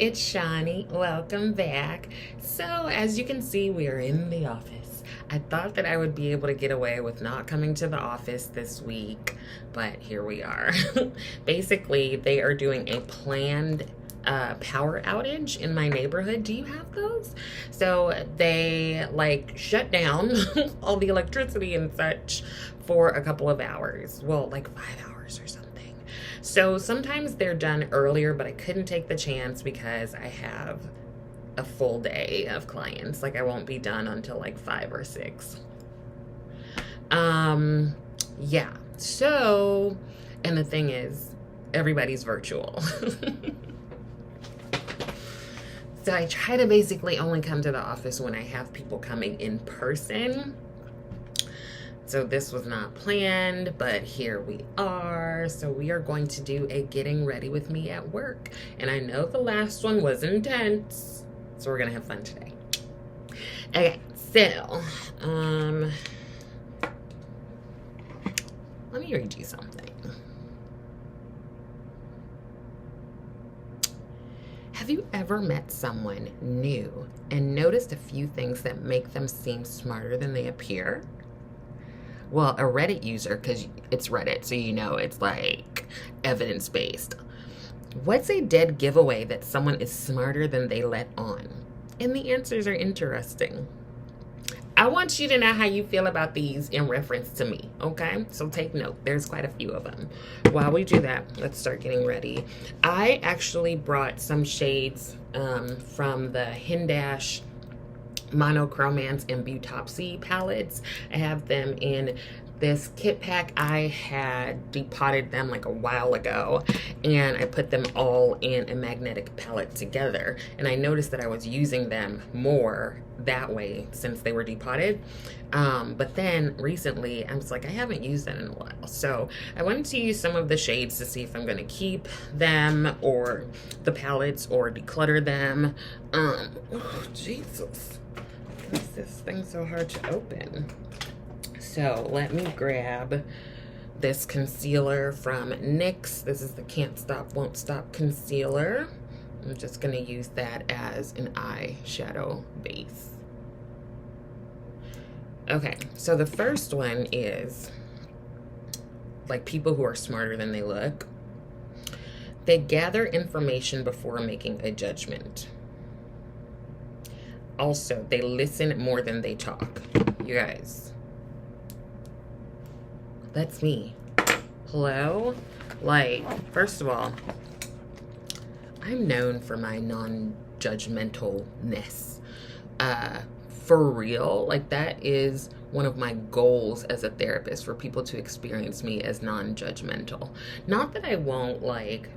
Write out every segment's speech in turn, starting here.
it's Shawnee. Welcome back. So, as you can see, we are in the office. I thought that I would be able to get away with not coming to the office this week, but here we are. Basically, they are doing a planned power outage in my neighborhood. Do you have those? So they like shut down all the electricity and such for a couple of hours. Well, like 5 hours or something. So sometimes they're done earlier, but I couldn't take the chance because I have a full day of clients. Like I won't be done until like 5 or 6. Yeah. So, and the thing is, everybody's virtual. So I try to basically only come to the office when I have people coming in person. So this was not planned, but here we are. So we are going to do a getting ready with me at work. And I know the last one was intense, so we're gonna have fun today. Okay, so, let me read you something. Have you ever met someone new and noticed a few things that make them seem smarter than they appear? Well, a Reddit user, because it's Reddit, so you know it's like evidence-based. What's a dead giveaway that someone is smarter than they let on? And the answers are interesting. I want you to know how you feel about these in reference to me, okay? So take note. There's quite a few of them. While we do that, let's start getting ready. I actually brought some shades from the Hindash Monochromance and Butopsy palettes. I have them in this kit pack. I had depotted them like a while ago and I put them all in a magnetic palette together, and I noticed that I was using them more that way since they were depotted. But then recently I was like, I haven't used that in a while, so I wanted to use some of the shades to see if I'm going to keep them or the palettes or declutter them. Oh Jesus, why is this thing so hard to open? So let me grab this concealer from NYX. This is the Can't Stop Won't Stop concealer. I'm just going to use that as an eyeshadow base. Okay, so the first one is like people who are smarter than they look. They gather information before making a judgment. Also, they listen more than they talk. You guys, that's me. Hello? Like, first of all, I'm known for my non-judgmentalness. For real, like that is one of my goals as a therapist, for people to experience me as non-judgmental. Not that I won't like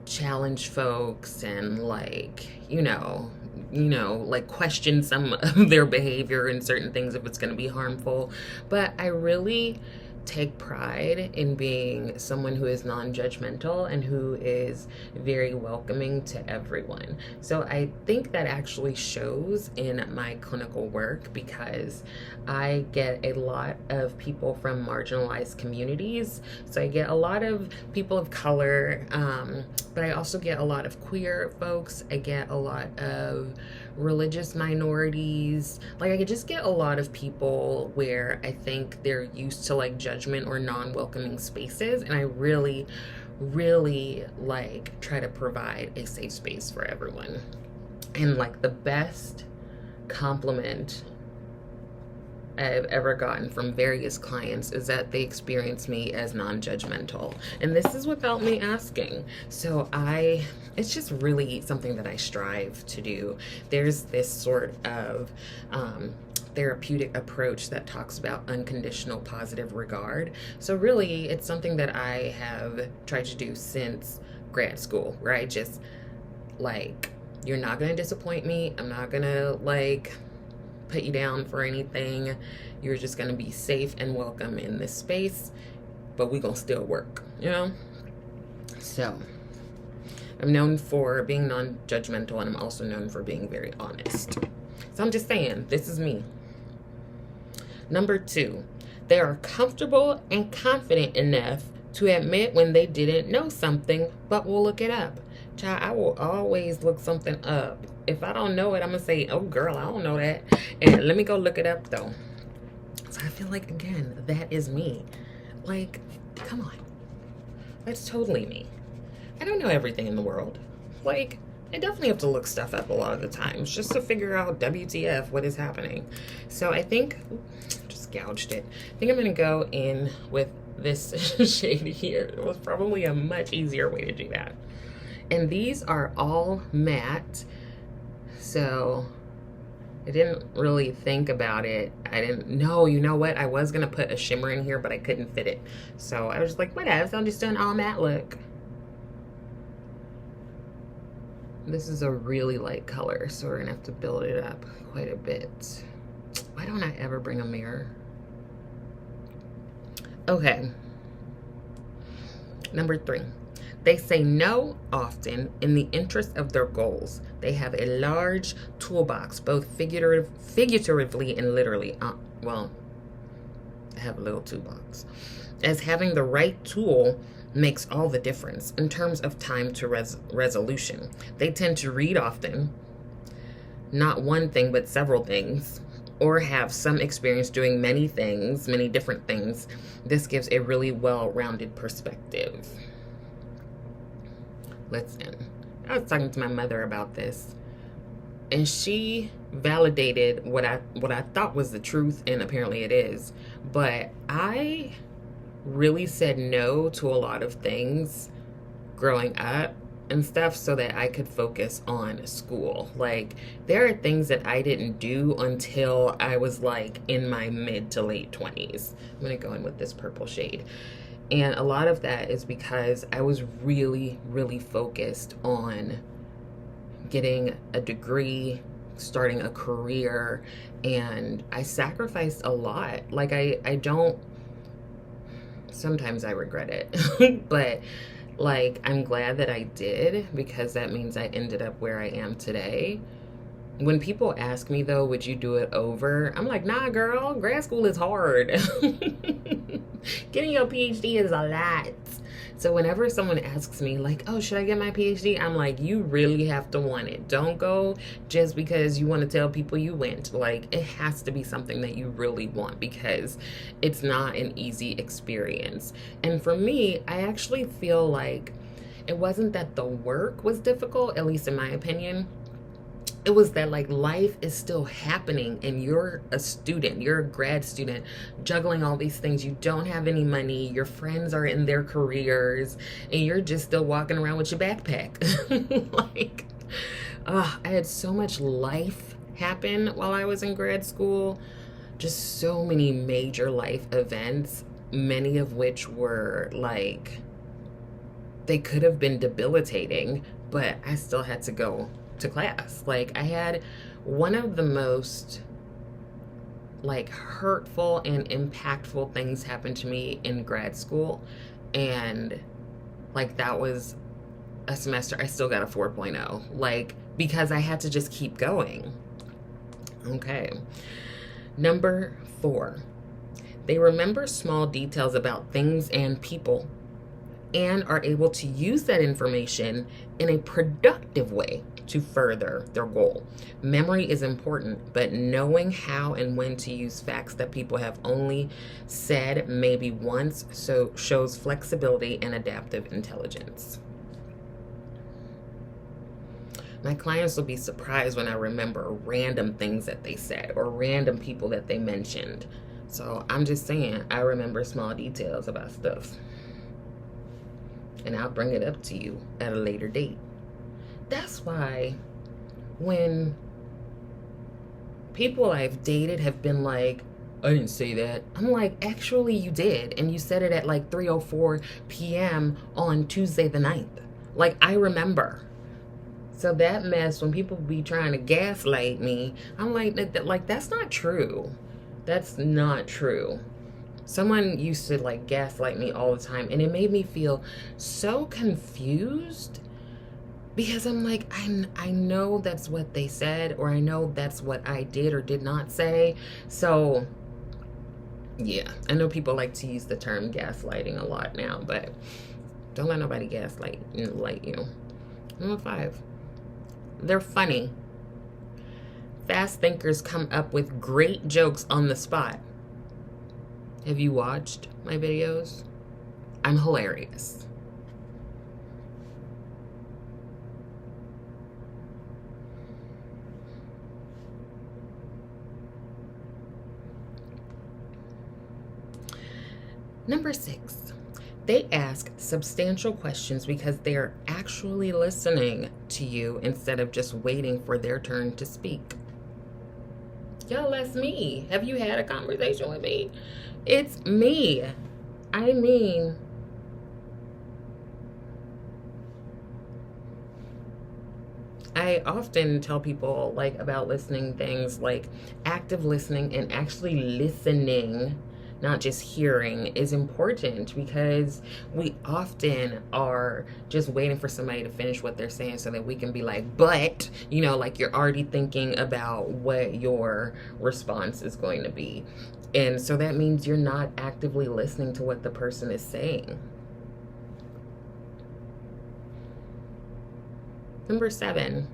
challenge folks and like, you know, like question some of their behavior and certain things if it's going to be harmful. But I really take pride in being someone who is non-judgmental and who is very welcoming to everyone. So I think that actually shows in my clinical work, because I get a lot of people from marginalized communities. So I get a lot of people of color, but I also get a lot of queer folks. I get a lot of religious minorities. Like I could just get a lot of people where I think they're used to like judgment or non-welcoming spaces, and I really like try to provide a safe space for everyone. And like the best compliment I've ever gotten from various clients is that they experience me as non-judgmental, and this is without me asking. So it's just really something that I strive to do. There's this sort of therapeutic approach that talks about unconditional positive regard. So really it's something that I have tried to do since grad school, where I just like, you're not gonna disappoint me. I'm not gonna like put you down for anything. You're just gonna be safe and welcome in this space, but we gonna still work, you know? So I'm known for being non-judgmental, and I'm also known for being very honest. So I'm just saying, this is me. Number 2, they are comfortable and confident enough to admit when they didn't know something, but will look it up. Child, I will always look something up. If I don't know it, I'm gonna say, oh girl, I don't know that. And let me go look it up though. So I feel like, again, that is me. Like, come on. That's totally me. I don't know everything in the world. Like, I definitely have to look stuff up a lot of the times just to figure out WTF, what is happening. So I think, just gouged it. I think I'm gonna go in with this shade here. It was probably a much easier way to do that. And these are all matte, so I didn't really think about it. I didn't know, you know what? I was gonna put a shimmer in here, but I couldn't fit it. So I was just like, whatever, so I'm just doing all matte look. This is a really light color, so we're gonna have to build it up quite a bit. Why don't I ever bring a mirror? Okay. Number 3. They say no often in the interest of their goals. They have a large toolbox, both figuratively and literally. Well, I have a little toolbox. As having the right tool makes all the difference in terms of time to resolution. They tend to read often, not one thing, but several things, or have some experience doing many things, many different things. This gives a really well-rounded perspective. Listen, I was talking to my mother about this, and she validated what I thought was the truth, and apparently it is. But I really said no to a lot of things growing up and stuff so that I could focus on school. Like, there are things that I didn't do until I was like in my mid to late 20s. I'm gonna go in with this purple shade. And a lot of that is because I was really, really focused on getting a degree, starting a career, and I sacrificed a lot. Like, I don't, sometimes I regret it, but like, I'm glad that I did, because that means I ended up where I am today. When people ask me though, would you do it over? I'm like, nah, girl, grad school is hard. Getting your PhD is a lot. So whenever someone asks me like, oh, should I get my PhD? I'm like, you really have to want it. Don't go just because you want to tell people you went. Like, it has to be something that you really want, because it's not an easy experience. And for me, I actually feel like it wasn't that the work was difficult, at least in my opinion. It was that, like, life is still happening and you're a student, you're a grad student, juggling all these things. You don't have any money, your friends are in their careers, and you're just still walking around with your backpack. Like, I had so much life happen while I was in grad school. Just so many major life events, many of which were like, they could have been debilitating, but I still had to go to class. Like, I had one of the most like hurtful and impactful things happen to me in grad school, and like, that was a semester I still got a 4.0, like, because I had to just keep going. Okay. Number 4, they remember small details about things and people and are able to use that information in a productive way to further their goal. Memory is important, but knowing how and when to use facts that people have only said maybe once so shows flexibility and adaptive intelligence. My clients will be surprised when I remember random things that they said or random people that they mentioned. So I'm just saying, I remember small details about stuff, and I'll bring it up to you at a later date. That's why when people I've dated have been like, I didn't say that, I'm like, actually you did, and you said it at like 3:04 p.m. on Tuesday the 9th. Like, I remember. So that mess, when people be trying to gaslight me, I'm like, that's not true. That's not true. Someone used to like gaslight me all the time, and it made me feel so confused, because I'm like, I know that's what they said, or I know that's what I did or did not say. So yeah, I know people like to use the term gaslighting a lot now, but don't let nobody gaslight you. Number 5, they're funny. Fast thinkers come up with great jokes on the spot. Have you watched my videos? I'm hilarious. Number 6, they ask substantial questions because they are actually listening to you instead of just waiting for their turn to speak. Y'all, that's me. Have you had a conversation with me? It's me. I mean, I often tell people like about listening things, like active listening and actually listening, not just hearing, is important, because we often are just waiting for somebody to finish what they're saying so that we can be like, but, you know, like you're already thinking about what your response is going to be. And so that means you're not actively listening to what the person is saying. Number 7,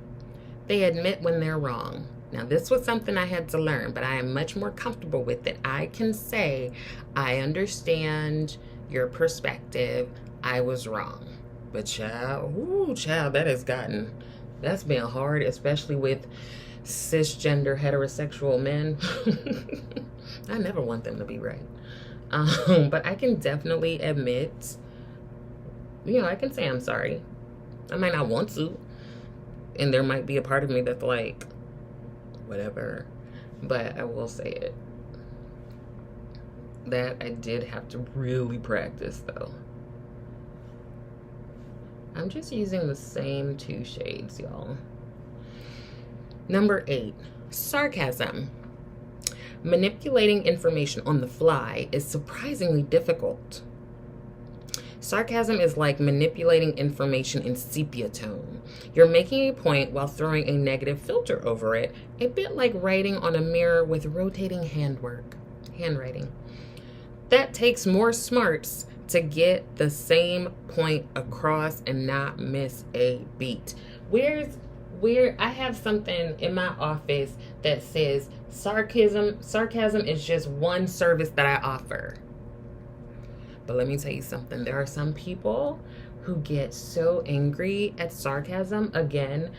they admit when they're wrong. Now, this was something I had to learn, but I am much more comfortable with it. I can say, I understand your perspective. I was wrong. But child, ooh, child, that's been hard, especially with cisgender heterosexual men. I never want them to be right. But I can definitely admit, you know, I can say I'm sorry. I might not want to. And there might be a part of me that's like, whatever, but I will say it. That I did have to really practice, though. I'm just using the same 2 shades, y'all. Number 8, sarcasm. Manipulating information on the fly is surprisingly difficult. Sarcasm is like manipulating information in sepia tone. You're making a point while throwing a negative filter over it, a bit like writing on a mirror with rotating handwriting. That takes more smarts to get the same point across and not miss a beat. Where I have something in my office that says sarcasm is just one service that I offer. But let me tell you something. There are some people who get so angry at sarcasm. Again,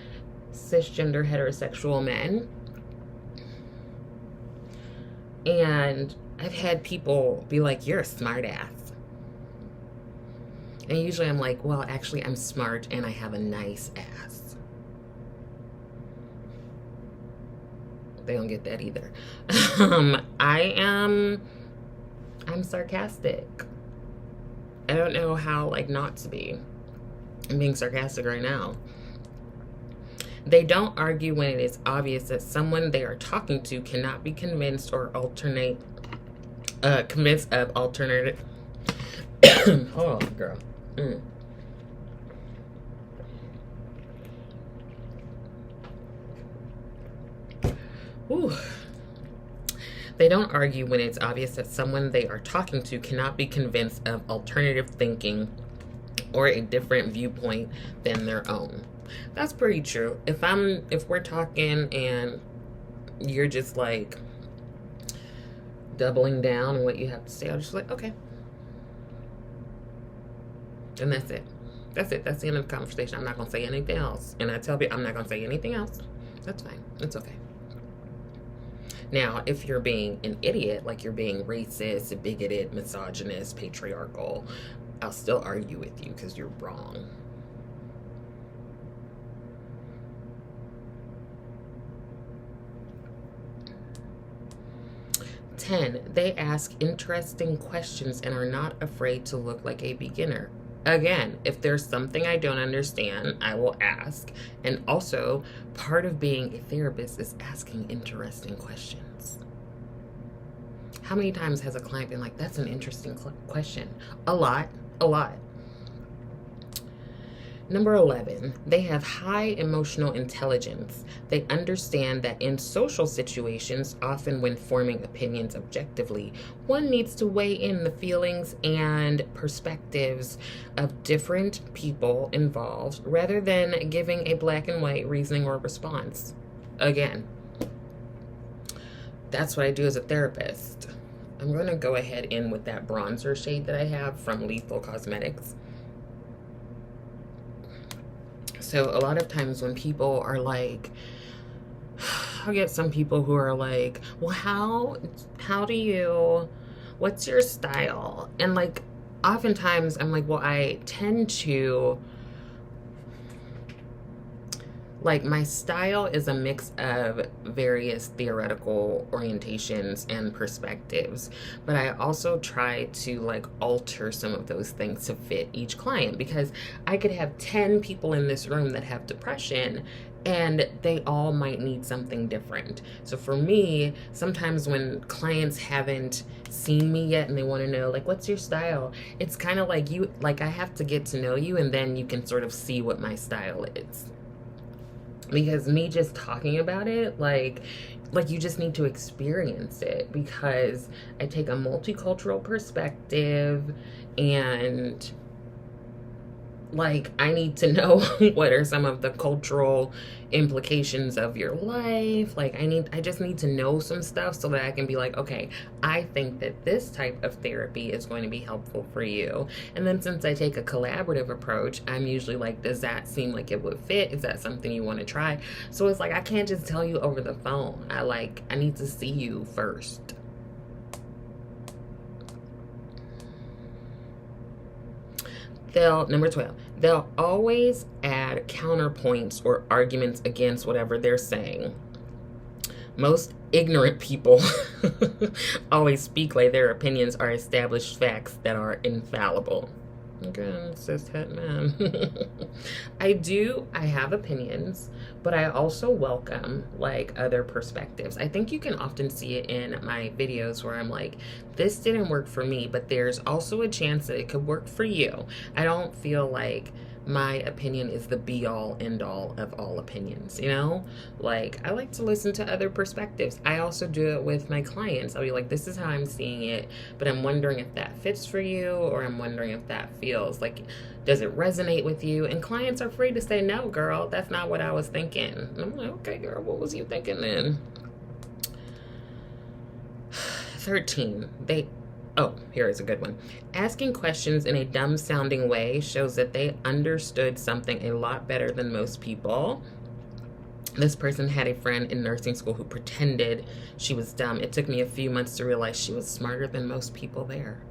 cisgender heterosexual men. And I've had people be like, you're a smart ass. And usually I'm like, well, actually I'm smart and I have a nice ass. They don't get that either. I'm sarcastic. I don't know how, like, not to be. I'm being sarcastic right now. They don't argue when it is obvious that someone they are talking to cannot be convinced of alternative. Hold on, girl. Ooh. They don't argue when it's obvious that someone they are talking to cannot be convinced of alternative thinking or a different viewpoint than their own. That's pretty true. If we're talking and you're just like doubling down on what you have to say, I'm just like, okay. And that's it. That's it. That's the end of the conversation. I'm not going to say anything else. And I tell people I'm not going to say anything else. That's fine. It's okay. Now, if you're being an idiot, like you're being racist, bigoted, misogynist, patriarchal, I'll still argue with you because you're wrong. They ask interesting questions and are not afraid to look like a beginner. Again, if there's something I don't understand, I will ask. And also, part of being a therapist is asking interesting questions. How many times has a client been like, that's an interesting question? A lot. Number 11, they have high emotional intelligence. They understand that in social situations, often when forming opinions objectively, one needs to weigh in the feelings and perspectives of different people involved rather than giving a black and white reasoning or response. Again, that's what I do as a therapist. I'm going to go ahead in with that bronzer shade that I have from Lethal Cosmetics. So a lot of times when people are like, I get some people who are like, well, how do you, what's your style? And like, oftentimes I'm like, well, I tend to, like, my style is a mix of various theoretical orientations and perspectives, but I also try to like alter some of those things to fit each client, because I could have 10 people in this room that have depression and they all might need something different. So for me, sometimes when clients haven't seen me yet and they want to know, like, what's your style? It's kind of like I have to get to know you, and then you can sort of see what my style is. Because me just talking about it, like you just need to experience it, because I take a multicultural perspective, and like I need to know what are some of the cultural implications of your life. Like I just need to know some stuff so that I can be like, okay, I think that this type of therapy is going to be helpful for you. And then since I take a collaborative approach, I'm usually like, does that seem like it would fit? Is that something you want to try? So it's like, I can't just tell you over the phone. I need to see you first. Number 12, they'll always add counterpoints or arguments against whatever they're saying. Most ignorant people always speak like their opinions are established facts that are infallible. Again, cishet man. I have opinions, but I also welcome like other perspectives. I think you can often see it in my videos where I'm like, this didn't work for me, but there's also a chance that it could work for you. I don't feel like my opinion is the be all end all of all opinions, you know? Like, I like to listen to other perspectives. I also do it with my clients. I'll be like, this is how I'm seeing it, but I'm wondering if that fits for you, or I'm wondering if that feels like, does it resonate with you? And clients are free to say, no, girl, that's not what I was thinking. And I'm like, okay, girl, what was you thinking then? 13, here is a good one. Asking questions in a dumb-sounding way shows that they understood something a lot better than most people. This person had a friend in nursing school who pretended she was dumb. It took me a few months to realize she was smarter than most people there.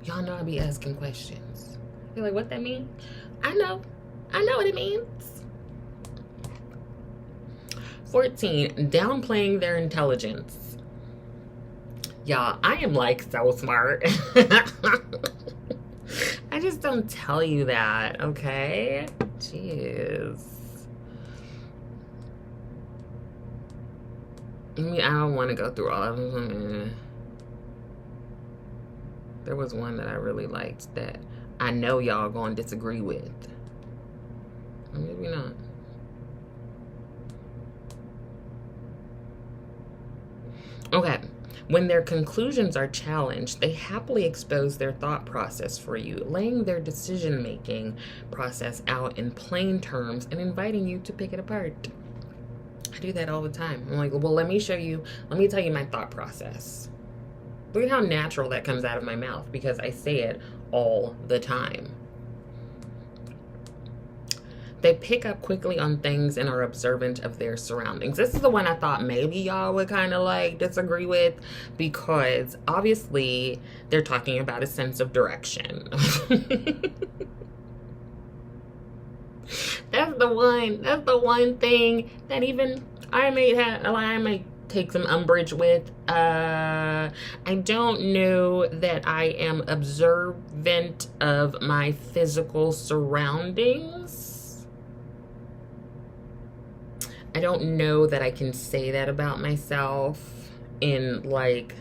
Y'all know I be asking questions. You're like, what that mean? I know what it means. 14, downplaying their intelligence. Y'all, I am like so smart. I just don't tell you that, okay? Jeez. I mean, I don't want to go through all of them. There was one that I really liked that I know y'all gonna disagree with. Or maybe not. Okay, when their conclusions are challenged, they happily expose their thought process for you, laying their decision-making process out in plain terms and inviting you to pick it apart. I do that all the time. I'm like, well, let me tell you my thought process. Look at how natural that comes out of my mouth, because I say it all the time. They pick up quickly on things and are observant of their surroundings. This is the one I thought maybe y'all would kind of like disagree with, because obviously they're talking about a sense of direction. That's the one thing that even I might take some umbrage with. I don't know that I am observant of my physical surroundings. I don't know that I can say that about myself in like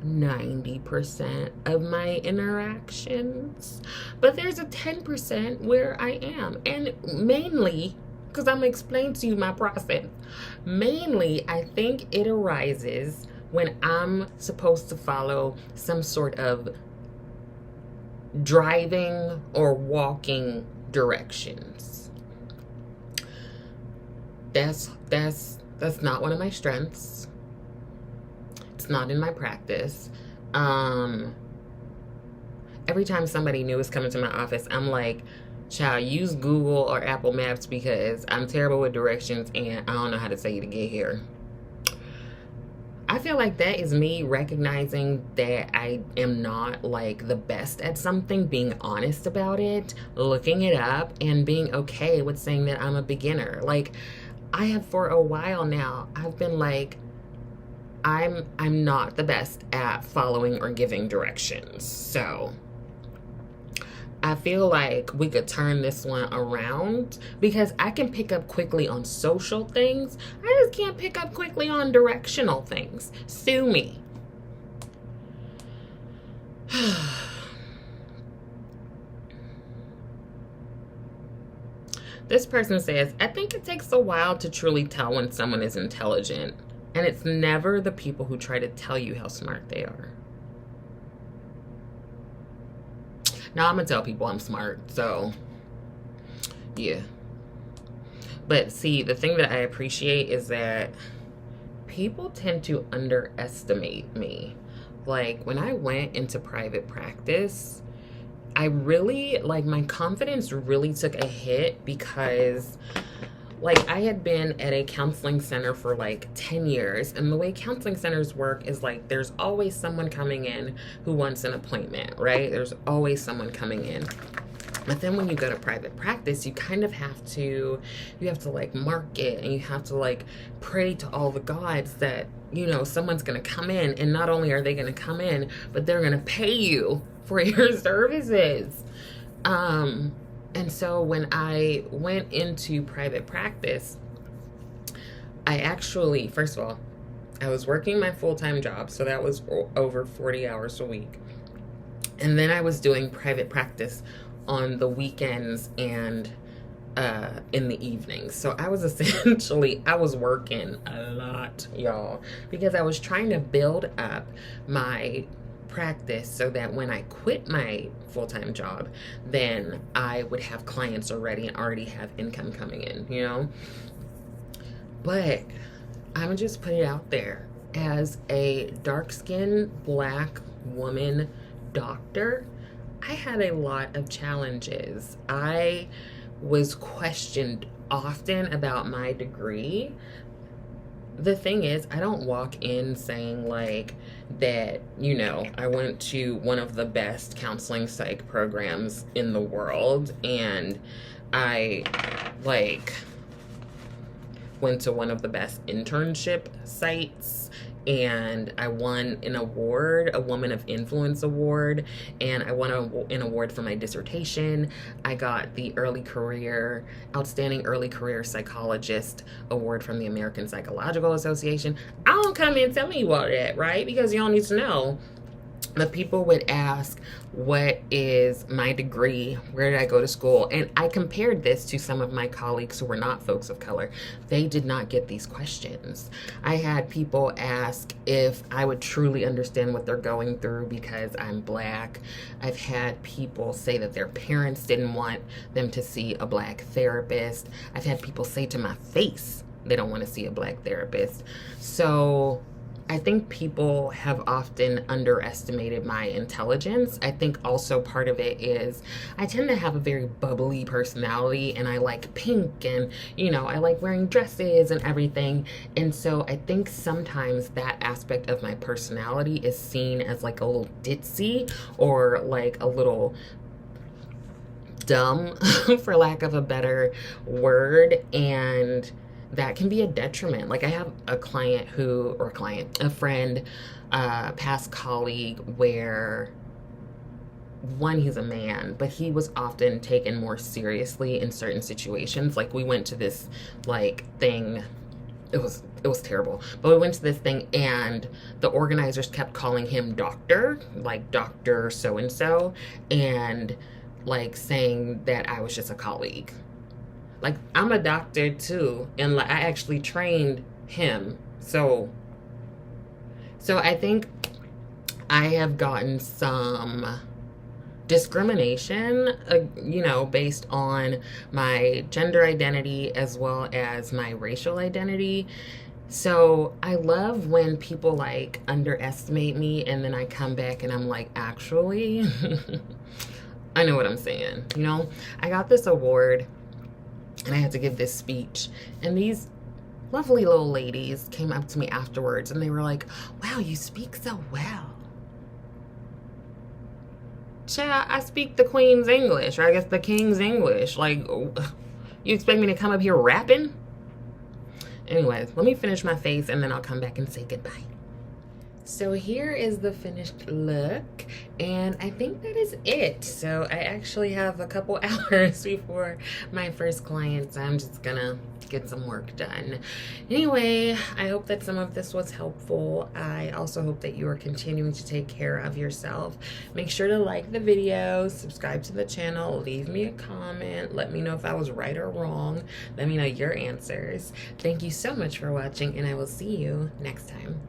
90% of my interactions, but there's a 10% where I am. And mainly, because I'm going to explain to you my process, mainly I think it arises when I'm supposed to follow some sort of driving or walking directions. That's not one of my strengths. It's not in my practice. Every time somebody new is coming to my office, I'm like, child, use Google or Apple Maps because I'm terrible with directions and I don't know how to tell you to get here. I feel like that is me recognizing that I am not like the best at something, being honest about it, looking it up, and being okay with saying that I'm a beginner. Like, I have for a while now, I've been like, I'm not the best at following or giving directions. So I feel like we could turn this one around because I can pick up quickly on social things. I just can't pick up quickly on directional things. Sue me. This person says, I think it takes a while to truly tell when someone is intelligent, and it's never the people who try to tell you how smart they are. Now, I'm going to tell people I'm smart, so, yeah. But, see, the thing that I appreciate is that people tend to underestimate me. Like, when I went into private practice, I really, like, my confidence really took a hit because, like, I had been at a counseling center for like 10 years, and the way counseling centers work is like there's always someone coming in who wants an appointment, right? There's always someone coming in. But then when you go to private practice, you kind of have to like market, and you have to like pray to all the gods that, you know, someone's going to come in, and not only are they going to come in, but they're going to pay you for your services. And so when I went into private practice, I actually, first of all, I was working my full-time job, so that was over 40 hours a week. And then I was doing private practice on the weekends and in the evenings. So I was essentially, I was working a lot, y'all, because I was trying to build up my practice so that when I quit my full-time job, then I would have clients already and already have income coming in, you know? But I'm gonna just put it out there, as a dark-skinned black woman doctor, I had a lot of challenges. I was questioned often about my degree. The thing is, I don't walk in saying like that, you know, I went to one of the best counseling psych programs in the world, and I like went to one of the best internship sites, and I won an award, a Woman of Influence award, and I won an award for my dissertation. I got the Outstanding Early Career Psychologist award from the American Psychological Association. I don't come in telling you all that, right? Because you don't need to know. But people would ask, what is my degree? Where did I go to school? And I compared this to some of my colleagues who were not folks of color. They did not get these questions. I had people ask if I would truly understand what they're going through because I'm black. I've had people say that their parents didn't want them to see a black therapist. I've had people say to my face they don't want to see a black therapist. So I think people have often underestimated my intelligence. I think also part of it is I tend to have a very bubbly personality, and I like pink, and, you know, I like wearing dresses and everything. And so I think sometimes that aspect of my personality is seen as like a little ditzy or like a little dumb, for lack of a better word. And that can be a detriment. Like, I have a a friend, past colleague, where one, he's a man, but he was often taken more seriously in certain situations. Like, we went to this like thing it was terrible. But we went to this thing, and the organizers kept calling him doctor, like Dr. So-and-so, and like saying that I was just a colleague. Like, I'm a doctor too, and like, I actually trained him. So I think I have gotten some discrimination, you know, based on my gender identity as well as my racial identity. So I love when people like underestimate me, and then I come back and I'm like, actually, I know what I'm saying. You know, I got this award and I had to give this speech, and these lovely little ladies came up to me afterwards and they were like, wow, you speak so well. Child, I speak the Queen's English, or I guess the King's English. Like, you expect me to come up here rapping? Anyways, let me finish my face and then I'll come back and say goodbye. So here is the finished look, and I think that is it. So I actually have a couple hours before my first client, so I'm just gonna get some work done. Anyway, I hope that some of this was helpful. I also hope that you are continuing to take care of yourself. Make sure to like the video, subscribe to the channel, leave me a comment, let me know if I was right or wrong. Let me know your answers. Thank you so much for watching, and I will see you next time.